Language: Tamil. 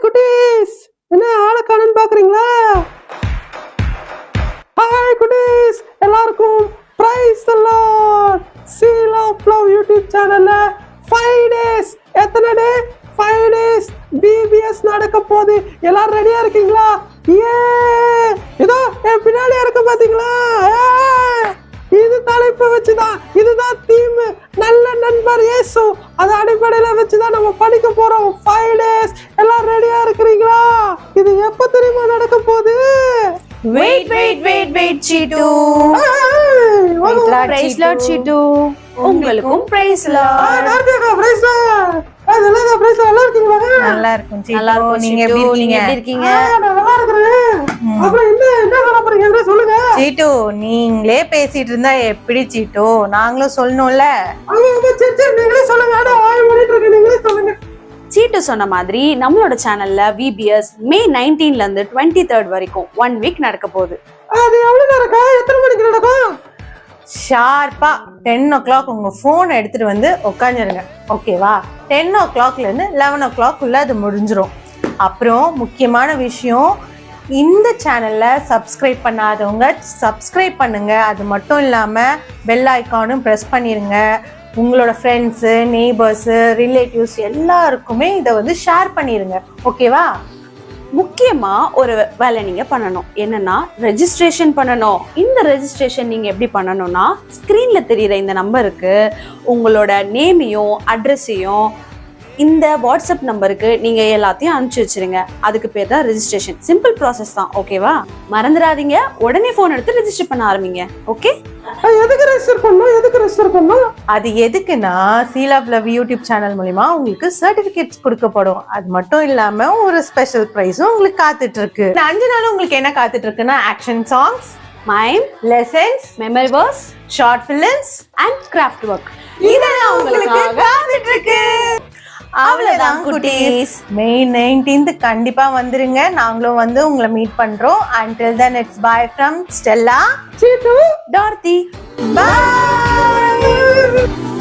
குட்டீஸ், என்ன ஆளை காணுன்னு பாக்குறீங்களா? ஹாய் குட்டீஸ், எல்லாருக்கும் praise the Lord. Seal of Love YouTube சேனல்ல 5 days, எத்தனை டே? 5 days BBS நடக்க போகுது. எல்லாரும் ரெடியா இருக்கீங்களா? ஏ இதோ என் பின்னாடி இருக்க பாத்தீங்களா? இது தலைப்பு வச்சுதான், இதுதான் தீம், நல்ல நண்பர் இயேசு. அது அடிப்படையில வச்சுதான் நம்ம படிக்க போறோம். 5 days, எல்லாரும் ரெடியா இருக்கிறீங்களா? இது எப்ப தெரியுமா நடக்க போகுது? வெயிட் சீட்டு. பிரைஸ் லார்ட் சீட்டு. உங்களுக்கும் பிரைஸ் லார்ட். நல்லா இருக்கீங்களா? நல்லா இருக்கும் சீட்டு. நீங்க எப்படி இருக்கீங்க? நல்லா இருக்கிறேன். அப்புறம் என்ன சொல்ல போறீங்க சொல்லுங்க. சீட்டு, நீங்களே பேசிட்டு இருந்தா எப்படி சீட்டு? நாங்களும் சொல்லணும்ல. நீங்களே சொல்லுங்க. நீங்களே சொல்லுங்க. சீட்டு சொன்ன மாதிரி நம்மளோட சேனல்ல VBS மே 19ல இருந்து 23rd வரைக்கும் 1 week நடக்க போகுது. அது எவ்வளவு நடக்கும்? எத்தனை மணிக்கு நடக்கும்? ஷார்ப்பா 10 o'clock உங்க போன் எடுத்துட்டு வந்து உட்காந்துருங்க. ஓகேவா? 10 o'clockல இருந்து 11 o'clock உள்ள அது முடிஞ்சிரும். அப்புறம் முக்கியமான விஷயம், இந்த சேனல்ல சப்ஸ்கிரைப் பண்ணாதவங்க சப்ஸ்கிரைப் பண்ணுங்க. அது மட்டும் இல்லாம பெல் ஐக்கானும் ப்ரெஸ் பண்ணிருங்க. உங்களோட ஃப்ரெண்ட்ஸு, நெய்பர்ஸு, ரிலேட்டிவ்ஸ் எல்லாருக்குமே இதை வந்து ஷேர் பண்ணிருங்க. ஓகேவா? முக்கியமா ஒரு வேலை நீங்க பண்ணணும். என்னன்னா ரெஜிஸ்ட்ரேஷன் பண்ணணும். இந்த ரெஜிஸ்ட்ரேஷன் நீங்க எப்படி பண்ணணும்னா, ஸ்கிரீன்ல தெரியுற இந்த நம்பருக்கு உங்களோட நேமையும் அட்ரஸையும் இந்த வாட்ஸ்அப் நம்பருக்கு நீங்க எல்லாத்தையும் அனுப்பிச்சு வச்சிருங்க. அதுக்கு பேர் தான் ரெஜிஸ்ட்ரேஷன். சிம்பிள் ப்ராசஸ் தான். ஓகேவா? மறந்துடாதீங்க. உடனே போன் எடுத்து ரெஜிஸ்டர் பண்ண ஆரம்பிங்க. ஓகே? எதுக்கு ரெஜிஸ்டர் பண்ணணும்? அது எதுக்குன்னா, Seal of Love YouTube channel மூலமா உங்களுக்கு சர்டிபிகேட்ஸ் கொடுக்கப்படும். அது மட்டும் இல்லாம ஒரு ஸ்பெஷல் பிரைஸும் உங்களுக்கு காத்துட்டு இருக்கு. இந்த 5 நாள் உங்களுக்கு என்ன காத்துட்டு இருக்குன்னா, action songs, mime, lessons, memory verse, short films and craft work. இதெல்லாம் உங்களுக்கு காத்துட்டு இருக்கு. அவ்வளவுதான் குட்டீஸ். மே 19th கண்டிப்பா வந்துருங்க. நாங்களும் வந்து உங்களை மீட் பண்றோம். Until then, it's bye from Stella, Chitu, Dorothy. Bye.